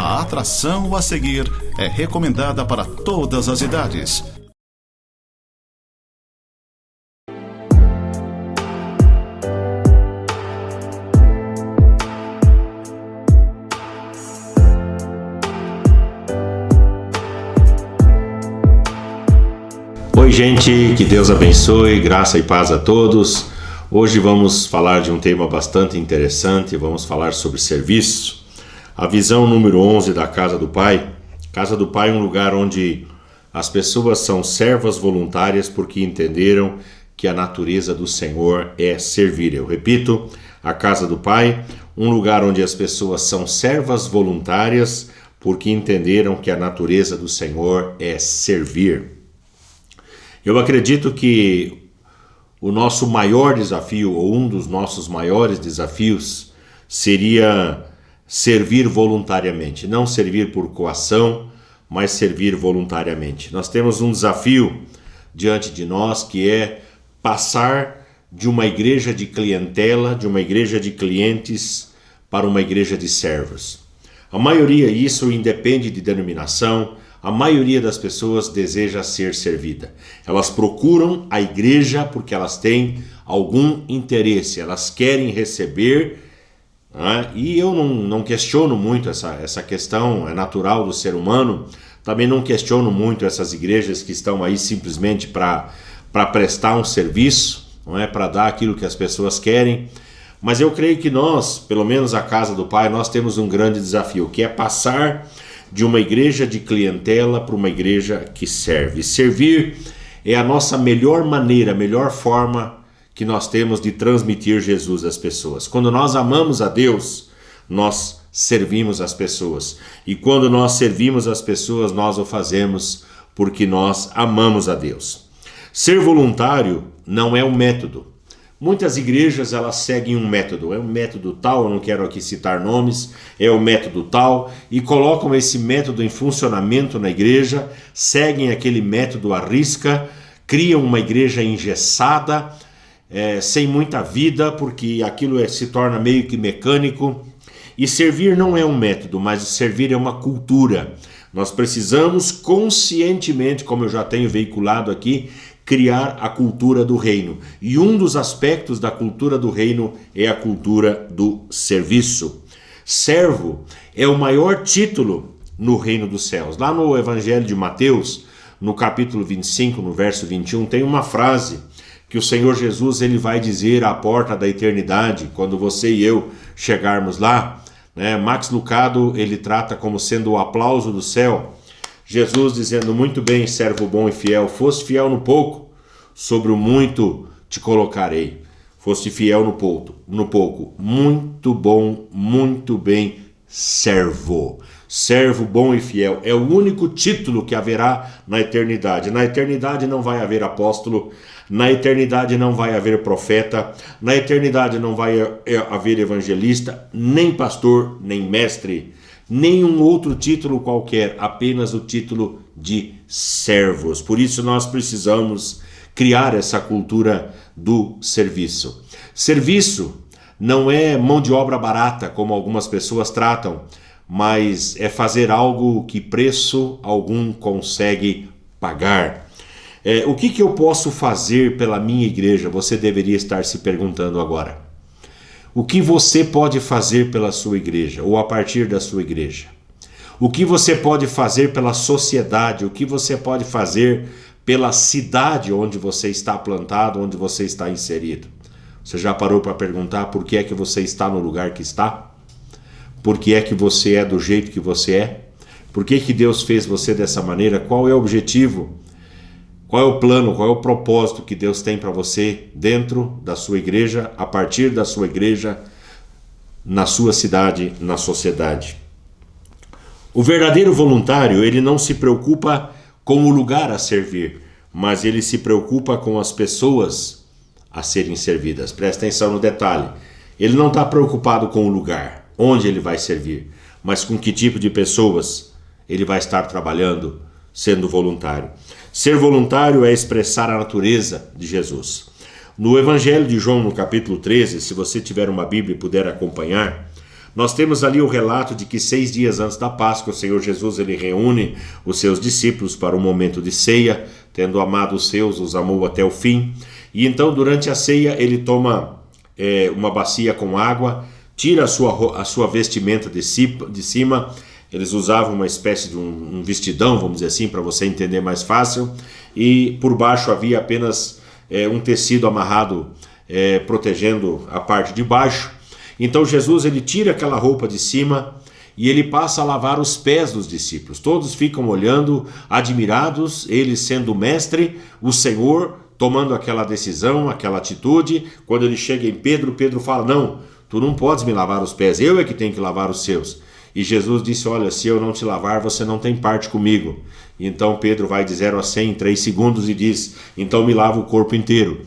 A atração a seguir é recomendada para todas as idades. Oi gente, que Deus abençoe, graça e paz a todos. Hoje vamos falar de um tema bastante interessante, vamos falar sobre serviço. A visão número 11 da Casa do Pai. Casa do Pai é um lugar onde as pessoas são servas voluntárias porque entenderam que a natureza do Senhor é servir. Eu repito, a Casa do Pai, um lugar onde as pessoas são servas voluntárias porque entenderam que a natureza do Senhor é servir. Eu acredito que o nosso maior desafio, ou um dos nossos maiores desafios, seria servir voluntariamente. Não servir por coação, mas servir voluntariamente. Nós temos um desafio diante de nós que é passar de uma igreja de clientela, de uma igreja de clientes, para uma igreja de servos. A maioria, isso independe de denominação, a maioria das pessoas deseja ser servida. Elas procuram a igreja porque elas têm algum interesse, elas querem receber, né? E eu não questiono muito essa questão, é natural do ser humano. Também não questiono muito essas igrejas que estão aí simplesmente para prestar um serviço, não é? Para dar aquilo que as pessoas querem. Mas eu creio que nós, pelo menos a Casa do Pai, nós temos um grande desafio, que é passar de uma igreja de clientela para uma igreja que serve. Servir é a nossa melhor maneira, a melhor forma que nós temos de transmitir Jesus às pessoas. Quando nós amamos a Deus, nós servimos as pessoas. E quando nós servimos as pessoas, nós o fazemos porque nós amamos a Deus. Ser voluntário não é um método. Muitas igrejas elas seguem um método, é um método tal, eu não quero aqui citar nomes, é o método tal, e colocam esse método em funcionamento na igreja, seguem aquele método à risca, criam uma igreja engessada, sem muita vida, porque aquilo se torna meio que mecânico. E servir não é um método, mas servir é uma cultura. Nós precisamos conscientemente, como eu já tenho veiculado aqui, criar a cultura do reino. E um dos aspectos da cultura do reino é a cultura do serviço. Servo é o maior título no reino dos céus. Lá no Evangelho de Mateus, no capítulo 25, no verso 21, tem uma frase que o Senhor Jesus ele vai dizer à porta da eternidade, quando você e eu chegarmos lá, né? Max Lucado ele trata como sendo o aplauso do céu. Jesus dizendo, muito bem, servo bom e fiel, foste fiel no pouco, sobre o muito te colocarei. Foste fiel no pouco, muito bom, muito bem, servo. Servo bom e fiel, é o único título que haverá na eternidade. Na eternidade não vai haver apóstolo, na eternidade não vai haver profeta, na eternidade não vai haver evangelista, nem pastor, nem mestre, nenhum outro título qualquer, apenas o título de servos. Por isso nós precisamos criar essa cultura do serviço. Serviço não é mão de obra barata, como algumas pessoas tratam, mas é fazer algo que preço algum consegue pagar. O que eu posso fazer pela minha igreja? Você deveria estar se perguntando agora. O que você pode fazer pela sua igreja ou a partir da sua igreja? O que você pode fazer pela sociedade? O que você pode fazer pela cidade onde você está plantado, onde você está inserido? Você já parou para perguntar por que é que você está no lugar que está? Por que é que você é do jeito que você é? Por que Deus fez você dessa maneira? Qual é o objetivo? Qual é o plano, qual é o propósito que Deus tem para você dentro da sua igreja, a partir da sua igreja, na sua cidade, na sociedade? O verdadeiro voluntário, ele não se preocupa com o lugar a servir, mas ele se preocupa com as pessoas a serem servidas. Presta atenção no detalhe. Ele não está preocupado com o lugar, onde ele vai servir, mas com que tipo de pessoas ele vai estar trabalhando, sendo voluntário. Ser voluntário é expressar a natureza de Jesus. No Evangelho de João, no capítulo 13, se você tiver uma Bíblia e puder acompanhar, Nós temos ali o relato de que 6 dias antes da Páscoa, o Senhor Jesus ele reúne os seus discípulos para um momento de ceia, tendo amado os seus, os amou até o fim. E então, durante a ceia, ele toma uma bacia com água, tira a sua vestimenta de cima. Eles usavam uma espécie de um vestidão, vamos dizer assim, para você entender mais fácil, e por baixo havia apenas um tecido amarrado, protegendo a parte de baixo. Então Jesus ele tira aquela roupa de cima e ele passa a lavar os pés dos discípulos. Todos ficam olhando, admirados, ele sendo o mestre, o Senhor, tomando aquela decisão, aquela atitude. Quando ele chega em Pedro, Pedro fala: não, tu não podes me lavar os pés, eu é que tenho que lavar os seus. E Jesus disse: olha, se eu não te lavar, você não tem parte comigo. Então Pedro vai de 0 a 100 em 3 segundos e diz: então me lava o corpo inteiro.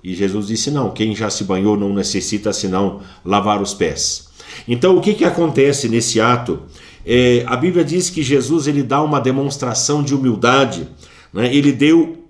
E Jesus disse: não, quem já se banhou não necessita senão lavar os pés. Então o que acontece nesse ato? A Bíblia diz que Jesus ele dá uma demonstração de humildade, né? Ele deu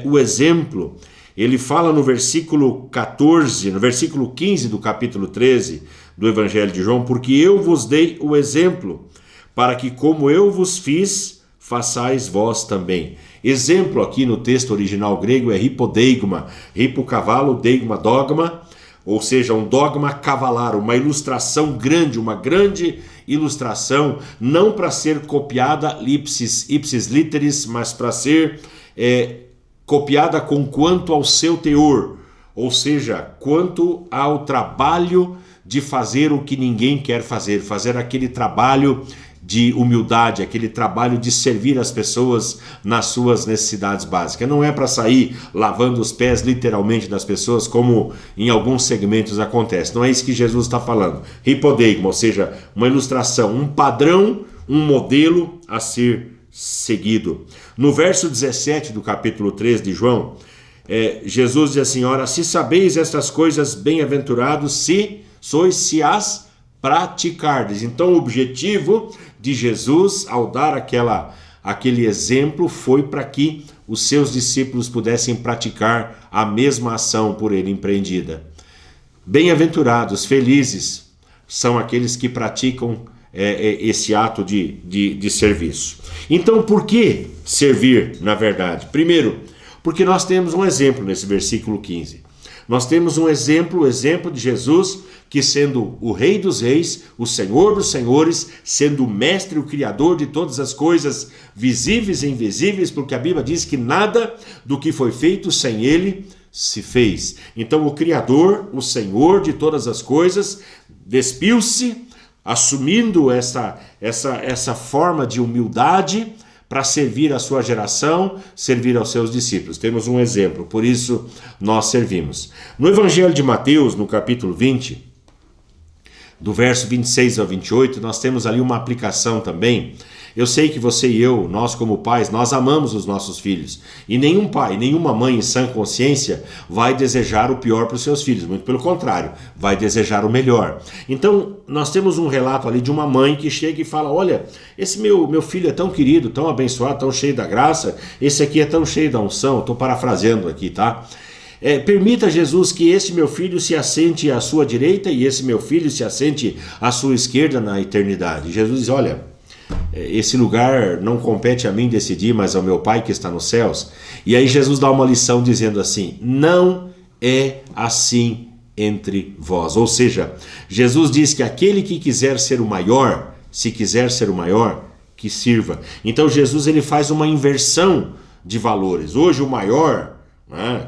o exemplo. Ele fala no versículo 14, no versículo 15 do capítulo 13 do Evangelho de João: porque eu vos dei o exemplo, para que como eu vos fiz, façais vós também. Exemplo aqui no texto original grego é hipodeigma, hipo cavalo, deigma dogma, ou seja, um dogma cavalar, uma ilustração grande, uma grande ilustração, não para ser copiada ipsis literis, mas para ser copiada com quanto ao seu teor, ou seja, quanto ao trabalho de fazer o que ninguém quer fazer aquele trabalho de humildade, aquele trabalho de servir as pessoas nas suas necessidades básicas. Não é para sair lavando os pés literalmente das pessoas, como em alguns segmentos acontece. Não é isso que Jesus está falando. Hipodeigma, ou seja, uma ilustração, um padrão, um modelo a ser seguido. No verso 17 do capítulo 3 de João, Jesus diz assim: ora, se sabeis estas coisas, bem-aventurados se as praticardes. Então o objetivo de Jesus ao dar aquele exemplo foi para que os seus discípulos pudessem praticar a mesma ação por ele empreendida. Bem-aventurados, felizes são aqueles que praticam esse ato de serviço. Então por que servir, na verdade? Primeiro, porque nós temos um exemplo nesse versículo 15. Nós temos um exemplo, o exemplo de Jesus, que sendo o Rei dos Reis, o Senhor dos Senhores, sendo o Mestre, o Criador de todas as coisas visíveis e invisíveis, porque a Bíblia diz que nada do que foi feito sem Ele se fez. Então o Criador, o Senhor de todas as coisas, despiu-se, assumindo essa forma de humildade, para servir a sua geração, servir aos seus discípulos. Temos um exemplo, por isso nós servimos. No Evangelho de Mateus, no capítulo 20, do verso 26 ao 28, nós temos ali uma aplicação também. Eu sei que você e eu, nós como pais, nós amamos os nossos filhos. E nenhum pai, nenhuma mãe em sã consciência vai desejar o pior para os seus filhos. Muito pelo contrário, vai desejar o melhor. Então, nós temos um relato ali de uma mãe que chega e fala: olha, esse meu filho é tão querido, tão abençoado, tão cheio da graça. Esse aqui é tão cheio da unção. Estou parafraseando aqui, tá? Permita, Jesus, que esse meu filho se assente à sua direita e esse meu filho se assente à sua esquerda na eternidade. Jesus diz: olha, esse lugar não compete a mim decidir, mas ao meu Pai que está nos céus. E aí Jesus dá uma lição dizendo assim: não é assim entre vós. Ou seja, Jesus diz que aquele que quiser ser o maior, se quiser ser o maior, que sirva. Então Jesus ele faz uma inversão de valores. Hoje o maior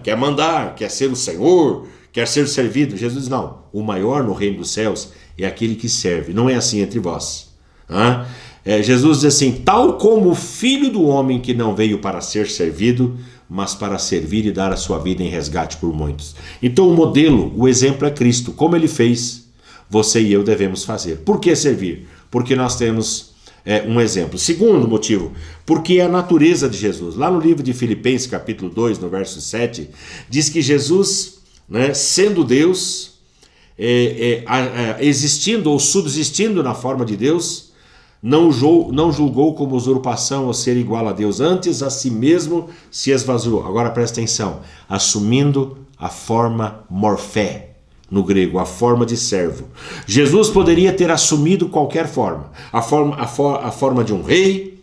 quer mandar, quer ser o Senhor, quer ser servido. Jesus diz: não, o maior no reino dos céus é aquele que serve. Não é assim entre vós. Jesus diz assim: tal como o Filho do Homem que não veio para ser servido, mas para servir e dar a sua vida em resgate por muitos. Então o modelo, o exemplo é Cristo. Como ele fez, você e eu devemos fazer. Por que servir? Porque nós temos um exemplo. Segundo motivo, porque é a natureza de Jesus. Lá no livro de Filipenses, capítulo 2, no verso 7, diz que Jesus, sendo Deus, existindo ou subsistindo na forma de Deus, não julgou como usurpação ou ser igual a Deus, antes a si mesmo se esvaziou. Agora presta atenção: assumindo a forma morfé. no grego, a forma de servo. Jesus poderia ter assumido qualquer forma, a forma de um rei,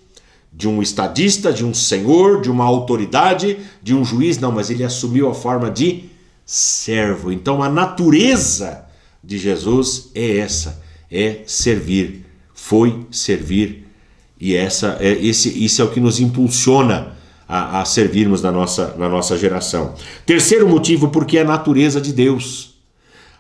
de um estadista, de um senhor, de uma autoridade, de um juiz. Não, mas ele assumiu a forma de servo. Então a natureza de Jesus é essa, é servir, foi servir, e isso é o que nos impulsiona a servirmos na nossa geração. Terceiro motivo, porque é a natureza de Deus.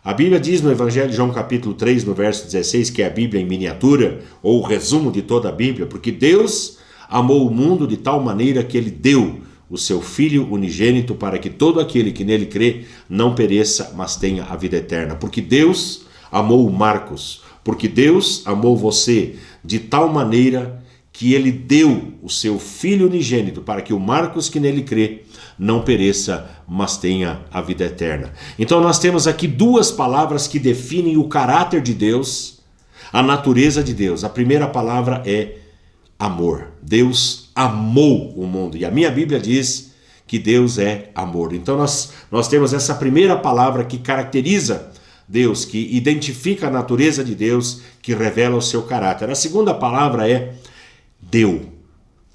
A Bíblia diz no Evangelho de João capítulo 3, no verso 16, que é a Bíblia em miniatura, ou o resumo de toda a Bíblia, porque Deus amou o mundo de tal maneira que ele deu o seu Filho unigênito para que todo aquele que nele crê não pereça, mas tenha a vida eterna. Porque Deus amou o Marcos, porque Deus amou você de tal maneira que ele deu o seu Filho unigênito para que o Marcos que nele crê não pereça, mas tenha a vida eterna. Então nós temos aqui duas palavras que definem o caráter de Deus, a natureza de Deus. A primeira palavra é amor. Deus amou o mundo. E a minha Bíblia diz que Deus é amor. Então nós temos essa primeira palavra que caracteriza Deus, que identifica a natureza de Deus, que revela o seu caráter. A segunda palavra é deu,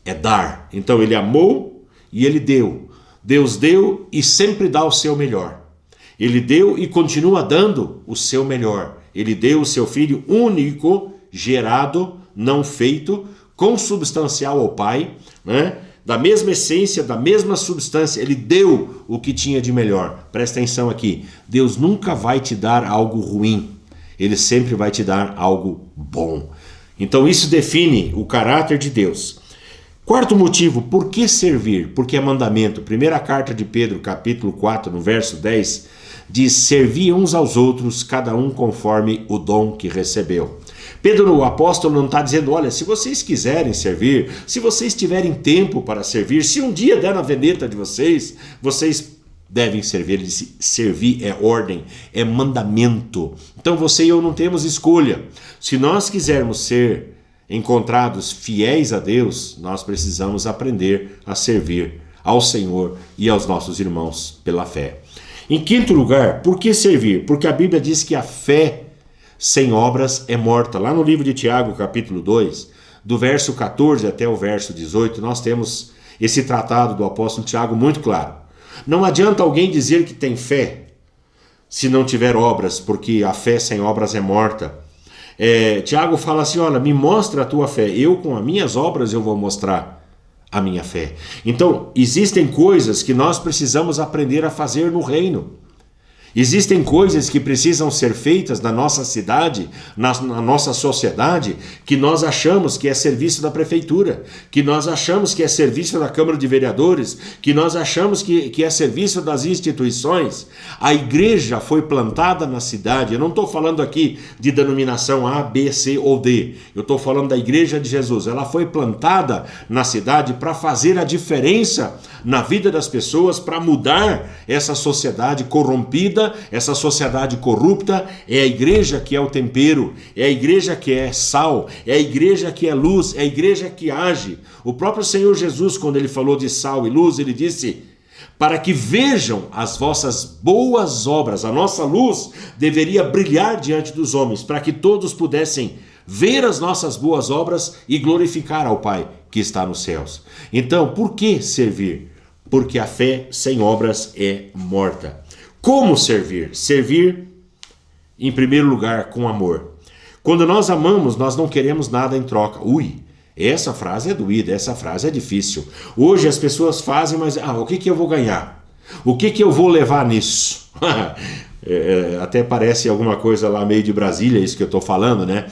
é dar. Então ele amou e ele deu. Deus deu e sempre dá o seu melhor. Ele deu e continua dando o seu melhor. Ele deu o seu Filho único, gerado, não feito, consubstancial ao Pai, né? Da mesma essência, da mesma substância. Ele deu o que tinha de melhor. Presta atenção aqui. Deus nunca vai te dar algo ruim. Ele sempre vai te dar algo bom. Então isso define o caráter de Deus. Quarto motivo, por que servir? Porque é mandamento. Primeira carta de Pedro, capítulo 4, no verso 10, diz: servi uns aos outros, cada um conforme o dom que recebeu. Pedro, o apóstolo, não está dizendo: olha, se vocês quiserem servir, se vocês tiverem tempo para servir, se um dia der na veneta de vocês, vocês devem servir. Ele disse: servir é ordem, é mandamento. Então você e eu não temos escolha. Se nós quisermos ser encontrados fiéis a Deus, nós precisamos aprender a servir ao Senhor e aos nossos irmãos pela fé. Em quinto lugar, por que servir? Porque a Bíblia diz que a fé sem obras é morta. Lá no livro de Tiago, capítulo 2, do verso 14 até o verso 18, nós temos esse tratado do apóstolo Tiago muito claro. Não adianta alguém dizer que tem fé se não tiver obras, porque a fé sem obras é morta. Tiago fala assim: olha, me mostra a tua fé, eu com as minhas obras eu vou mostrar a minha fé. Então existem coisas que nós precisamos aprender a fazer no reino. Existem coisas que precisam ser feitas na nossa cidade, na nossa sociedade, que nós achamos que é serviço da prefeitura, que nós achamos que é serviço da Câmara de Vereadores, que nós achamos que é serviço das instituições. A igreja foi plantada na cidade. Eu não estou falando aqui de denominação A, B, C ou D. Eu estou falando da Igreja de Jesus. Ela foi plantada na cidade para fazer a diferença na vida das pessoas, para mudar essa sociedade corrompida, essa sociedade corrupta. É a igreja que é o tempero, é a igreja que é sal, é a igreja que é luz, é a igreja que age. O próprio Senhor Jesus, quando ele falou de sal e luz, ele disse: para que vejam as vossas boas obras. A nossa luz deveria brilhar diante dos homens, para que todos pudessem ver as nossas boas obras e glorificar ao Pai que está nos céus. Então, por que servir? Porque a fé sem obras é morta. Como servir? Servir, em primeiro lugar, com amor. Quando nós amamos, nós não queremos nada em troca. Essa frase é doída, essa frase é difícil. Hoje as pessoas fazem, mas o que eu vou ganhar? O que eu vou levar nisso? Até parece alguma coisa lá meio de Brasília, isso que eu estou falando, né?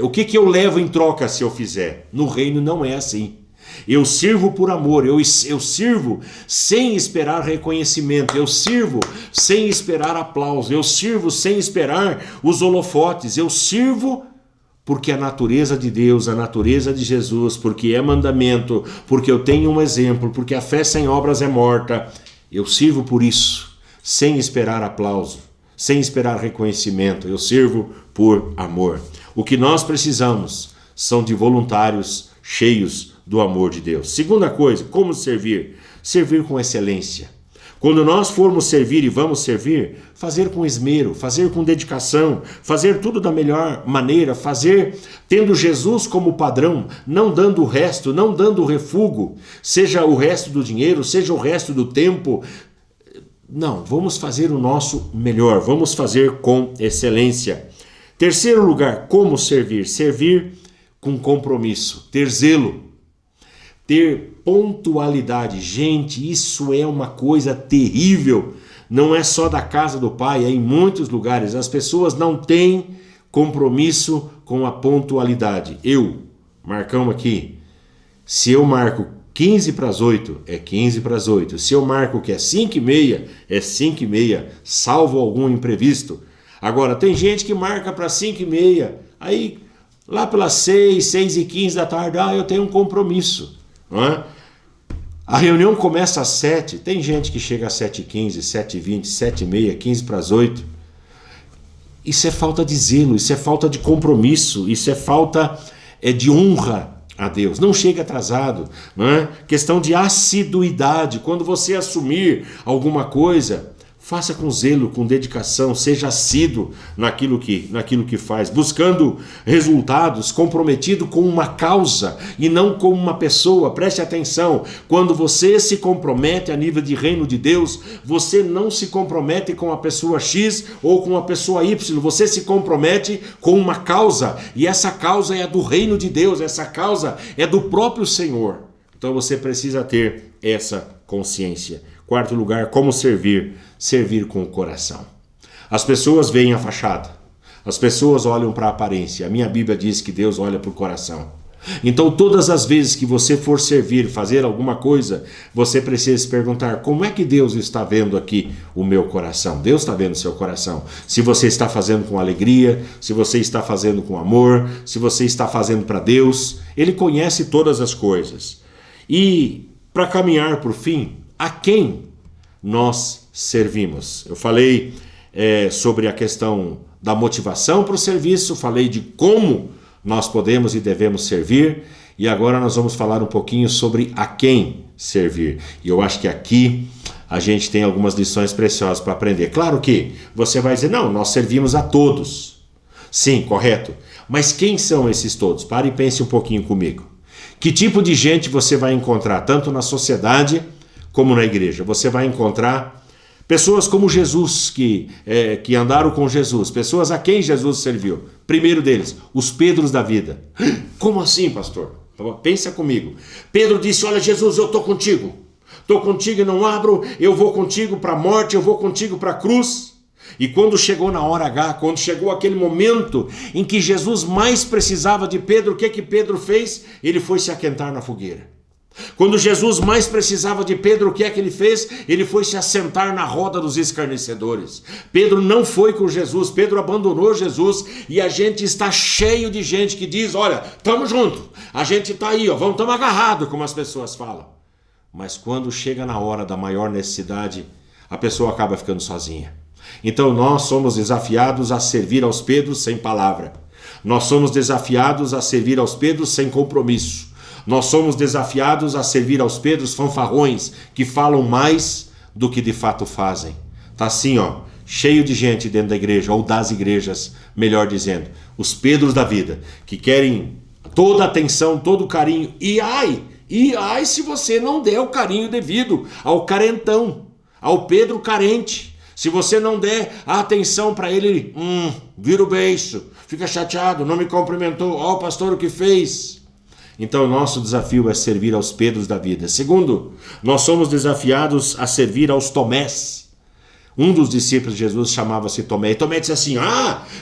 O que eu levo em troca se eu fizer? No reino não é assim. Eu sirvo por amor, eu sirvo sem esperar reconhecimento, eu sirvo sem esperar aplauso, eu sirvo sem esperar os holofotes, eu sirvo porque a natureza de Deus, a natureza de Jesus, porque é mandamento, porque eu tenho um exemplo, porque a fé sem obras é morta. Eu sirvo por isso, sem esperar aplauso, sem esperar reconhecimento, eu sirvo por amor. O que nós precisamos são de voluntários cheios do amor de Deus. Segunda coisa, como servir? Servir com excelência. Quando nós formos servir e vamos servir, fazer com esmero, fazer com dedicação, fazer tudo da melhor maneira, fazer tendo Jesus como padrão, não dando o resto, não dando o refúgio, seja o resto do dinheiro, seja o resto do tempo. Não, vamos fazer o nosso melhor, vamos fazer com excelência. Terceiro lugar, como servir? Servir com compromisso, ter zelo, ter pontualidade. Gente, isso é uma coisa terrível. Não é só da casa do Pai, é em muitos lugares. As pessoas não têm compromisso com a pontualidade. Marcamos aqui, se eu marco 15 para as 8, é 15 para as 8. Se eu marco que é 5h30, é 5h30, salvo algum imprevisto. Agora, tem gente que marca para 5h30, aí lá pelas 6h15 da tarde, eu tenho um compromisso. Não é? A reunião começa às 7, tem gente que chega às 7h15, 7h20, 7h30, 15 para as 8. Isso é falta de zelo, isso é falta de compromisso, isso é falta de honra a Deus. Não chega atrasado, não é? Questão de assiduidade. Quando você assumir alguma coisa, faça com zelo, com dedicação, seja assíduo naquilo que faz, buscando resultados, comprometido com uma causa e não com uma pessoa. Preste atenção, quando você se compromete a nível de reino de Deus, você não se compromete com a pessoa X ou com a pessoa Y, você se compromete com uma causa, e essa causa é do reino de Deus, essa causa é do próprio Senhor. Então você precisa ter essa consciência. Quarto lugar, como servir? Servir com o coração. As pessoas veem a fachada, as pessoas olham para a aparência. A minha Bíblia diz que Deus olha para o coração. Então todas as vezes que você for servir, fazer alguma coisa, você precisa se perguntar: como é que Deus está vendo aqui o meu coração? Deus está vendo o seu coração. Se você está fazendo com alegria, se você está fazendo com amor, se você está fazendo para Deus, Ele conhece todas as coisas. E para caminhar por fim, a quem nós servimos? Eu falei sobre a questão da motivação para o serviço, falei de como nós podemos e devemos servir, e agora nós vamos falar um pouquinho sobre a quem servir. E eu acho que aqui a gente tem algumas lições preciosas para aprender. Claro que você vai dizer: não, nós servimos a todos. Sim, correto. Mas quem são esses todos? Pare e pense um pouquinho comigo. Que tipo de gente você vai encontrar, tanto na sociedade como na igreja? Você vai encontrar pessoas como Jesus, que andaram com Jesus, pessoas a quem Jesus serviu. Primeiro deles, os Pedros da vida. Como assim, pastor? Pensa comigo. Pedro disse: olha, Jesus, eu estou contigo e não abro, eu vou contigo para a morte, eu vou contigo para a cruz. E quando chegou na hora H, quando chegou aquele momento em que Jesus mais precisava de Pedro, o que Pedro fez? Ele foi se aquentar na fogueira. Quando Jesus mais precisava de Pedro, o que é que ele fez? Ele foi se assentar na roda dos escarnecedores. Pedro não foi com Jesus, Pedro abandonou Jesus, e a gente está cheio de gente que diz: olha, estamos juntos, a gente está aí, estamos agarrados, como as pessoas falam. Mas quando chega na hora da maior necessidade, a pessoa acaba ficando sozinha. Então nós somos desafiados a servir aos Pedros sem palavra. Nós somos desafiados a servir aos Pedros sem compromisso. Nós somos desafiados a servir aos Pedros fanfarrões, que falam mais do que de fato fazem. Tá assim, cheio de gente dentro da igreja, ou das igrejas, melhor dizendo. Os Pedros da vida, que querem toda a atenção, todo o carinho. E ai se você não der o carinho devido ao carentão, ao Pedro carente. Se você não der a atenção para ele, vira o beiço, fica chateado, não me cumprimentou, o pastor o que fez. Então o nosso desafio é servir aos Pedros da vida. Segundo, nós somos desafiados a servir aos Tomés. Um dos discípulos de Jesus chamava-se Tomé. E Tomé disse assim: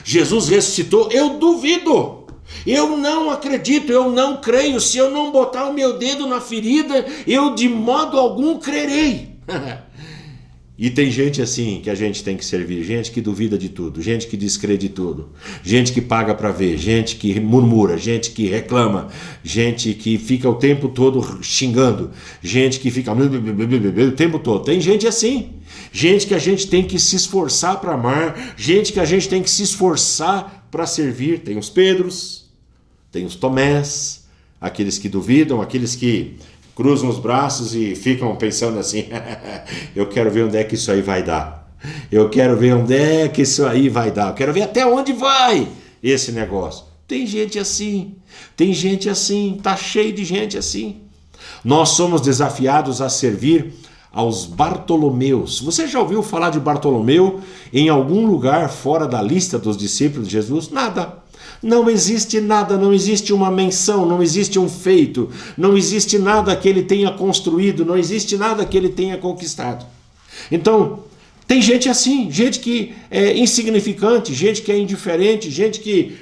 Jesus ressuscitou? Eu duvido, eu não acredito, eu não creio. Se eu não botar o meu dedo na ferida, eu de modo algum crerei. E tem gente assim que a gente tem que servir, gente que duvida de tudo, gente que descrê de tudo, gente que paga para ver, gente que murmura, gente que reclama, gente que fica o tempo todo xingando, gente que fica o tempo todo. Tem gente assim, gente que a gente tem que se esforçar para amar, gente que a gente tem que se esforçar para servir. Tem os Pedros, tem os Tomés, aqueles que duvidam, aqueles que cruzam os braços e ficam pensando assim, eu quero ver onde é que isso aí vai dar. Eu quero ver onde é que isso aí vai dar. Eu quero ver até onde vai esse negócio. Tem gente assim, tá cheio de gente assim. Nós somos desafiados a servir aos Bartolomeus. Você já ouviu falar de Bartolomeu em algum lugar fora da lista dos discípulos de Jesus? Nada. Não existe nada, não existe uma menção, não existe um feito, não existe nada que ele tenha construído, não existe nada que ele tenha conquistado. Então, tem gente assim, gente que é insignificante, gente que é indiferente, gente que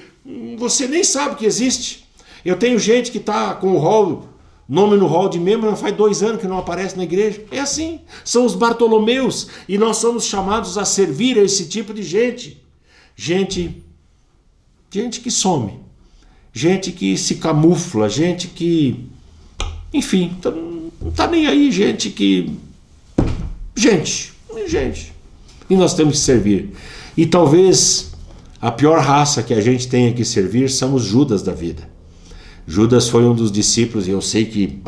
você nem sabe que existe. Eu tenho gente que está com o nome no hall de membro, mas faz 2 anos que não aparece na igreja. É assim, são os Bartolomeus, e nós somos chamados a servir a esse tipo de gente. Gente que some, gente que se camufla, gente que, enfim, não está nem aí, gente. E nós temos que servir. E talvez a pior raça que a gente tenha que servir são os Judas da vida. Judas foi um dos discípulos, e eu sei que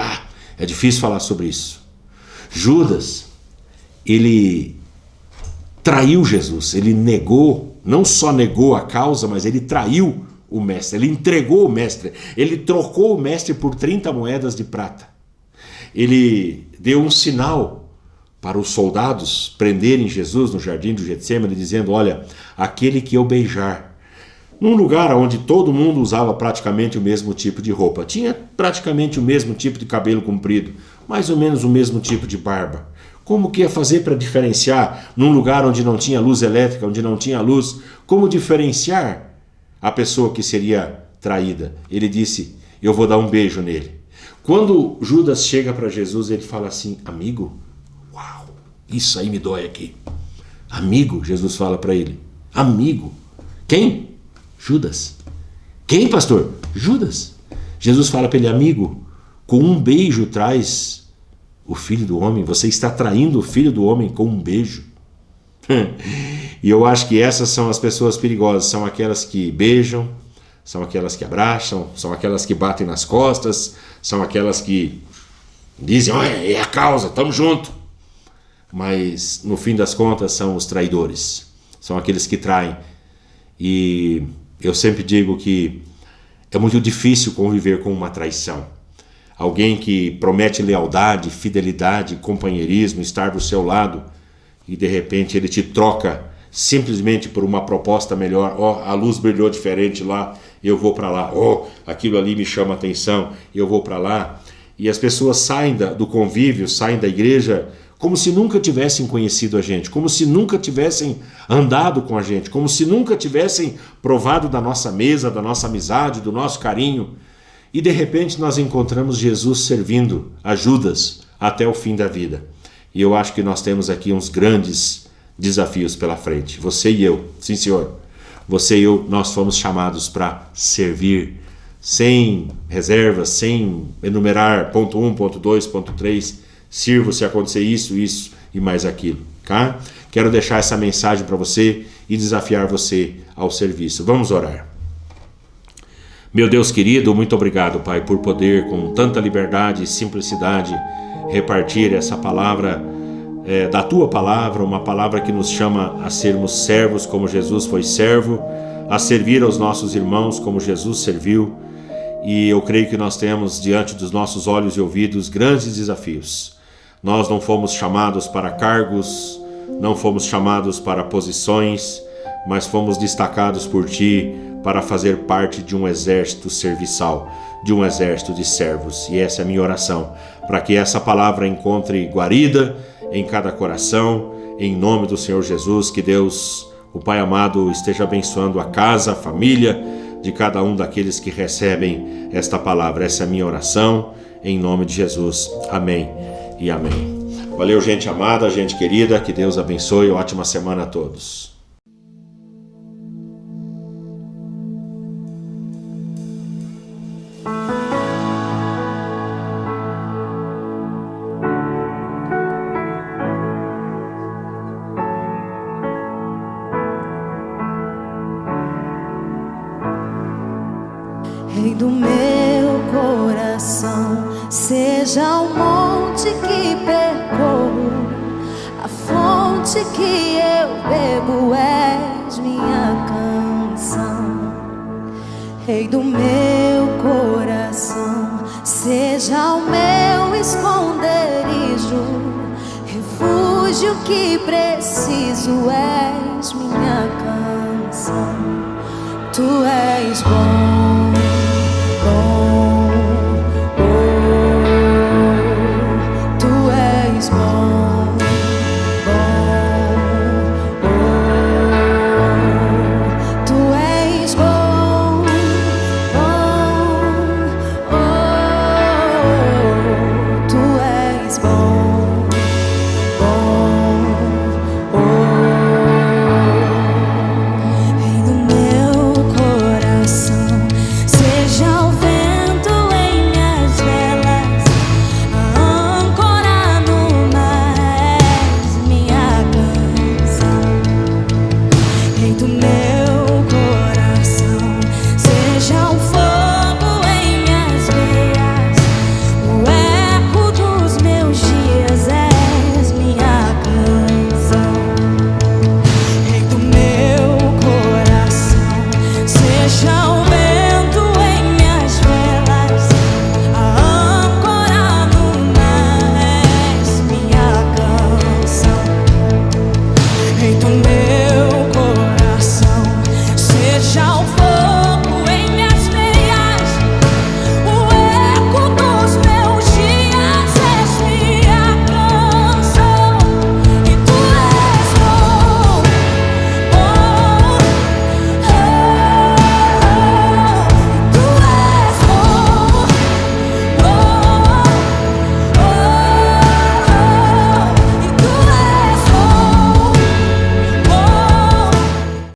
é difícil falar sobre isso. Judas, ele traiu Jesus, ele negou, não só negou a causa, mas ele traiu o mestre, ele entregou o mestre, ele trocou o mestre por 30 moedas de prata. Ele deu um sinal para os soldados prenderem Jesus no jardim do Getsêmani, dizendo, olha, aquele que eu beijar, num lugar onde todo mundo usava praticamente o mesmo tipo de roupa, tinha praticamente o mesmo tipo de cabelo comprido, mais ou menos o mesmo tipo de barba. Como que ia fazer para diferenciar num lugar onde não tinha luz elétrica, onde não tinha luz? Como diferenciar a pessoa que seria traída? Ele disse, eu vou dar um beijo nele. Quando Judas chega para Jesus, ele fala assim, amigo? Uau, isso aí me dói aqui. Amigo, Jesus fala para ele. Amigo? Quem? Judas. Quem, pastor? Judas. Jesus fala para ele, amigo, com um beijo traz o Filho do Homem, você está traindo o Filho do Homem com um beijo. E eu acho que essas são as pessoas perigosas, são aquelas que beijam, são aquelas que abraçam, são aquelas que batem nas costas, são aquelas que dizem, olha, é a causa, estamos juntos. Mas no fim das contas são os traidores, são aqueles que traem. E eu sempre digo que é muito difícil conviver com uma traição. Alguém que promete lealdade, fidelidade, companheirismo, estar do seu lado, e de repente ele te troca simplesmente por uma proposta melhor. A luz brilhou diferente lá, eu vou para lá. Aquilo ali me chama atenção, eu vou para lá. E as pessoas saem do convívio, saem da igreja, como se nunca tivessem conhecido a gente, como se nunca tivessem andado com a gente, como se nunca tivessem provado da nossa mesa, da nossa amizade, do nosso carinho. E de repente nós encontramos Jesus servindo a Judas até o fim da vida. E eu acho que nós temos aqui uns grandes desafios pela frente. Você e eu, sim senhor, você e eu, nós fomos chamados para servir sem reservas, sem enumerar ponto 1, ponto 2, ponto 3, sirvo se acontecer isso, isso e mais aquilo. Tá? Quero deixar essa mensagem para você e desafiar você ao serviço. Vamos orar. Meu Deus querido, muito obrigado, Pai, por poder, com tanta liberdade e simplicidade, repartir essa palavra, da Tua palavra, uma palavra que nos chama a sermos servos como Jesus foi servo, a servir aos nossos irmãos como Jesus serviu. E eu creio que nós temos diante dos nossos olhos e ouvidos grandes desafios. Nós não fomos chamados para cargos, não fomos chamados para posições, mas fomos destacados por Ti para fazer parte de um exército serviçal, de um exército de servos. E essa é a minha oração, para que essa palavra encontre guarida em cada coração, em nome do Senhor Jesus. Que Deus, o Pai amado, esteja abençoando a casa, a família de cada um daqueles que recebem esta palavra. Essa é a minha oração, em nome de Jesus. Amém e amém. Valeu, gente amada, gente querida, que Deus abençoe. Ótima semana a todos. Rei do meu coração, Seja o monte que percorro, a fonte que eu bebo, és minha canção, Rei do meu coração. Seja o meu esconderijo, refúgio que preciso, és minha canção. Tu és bom.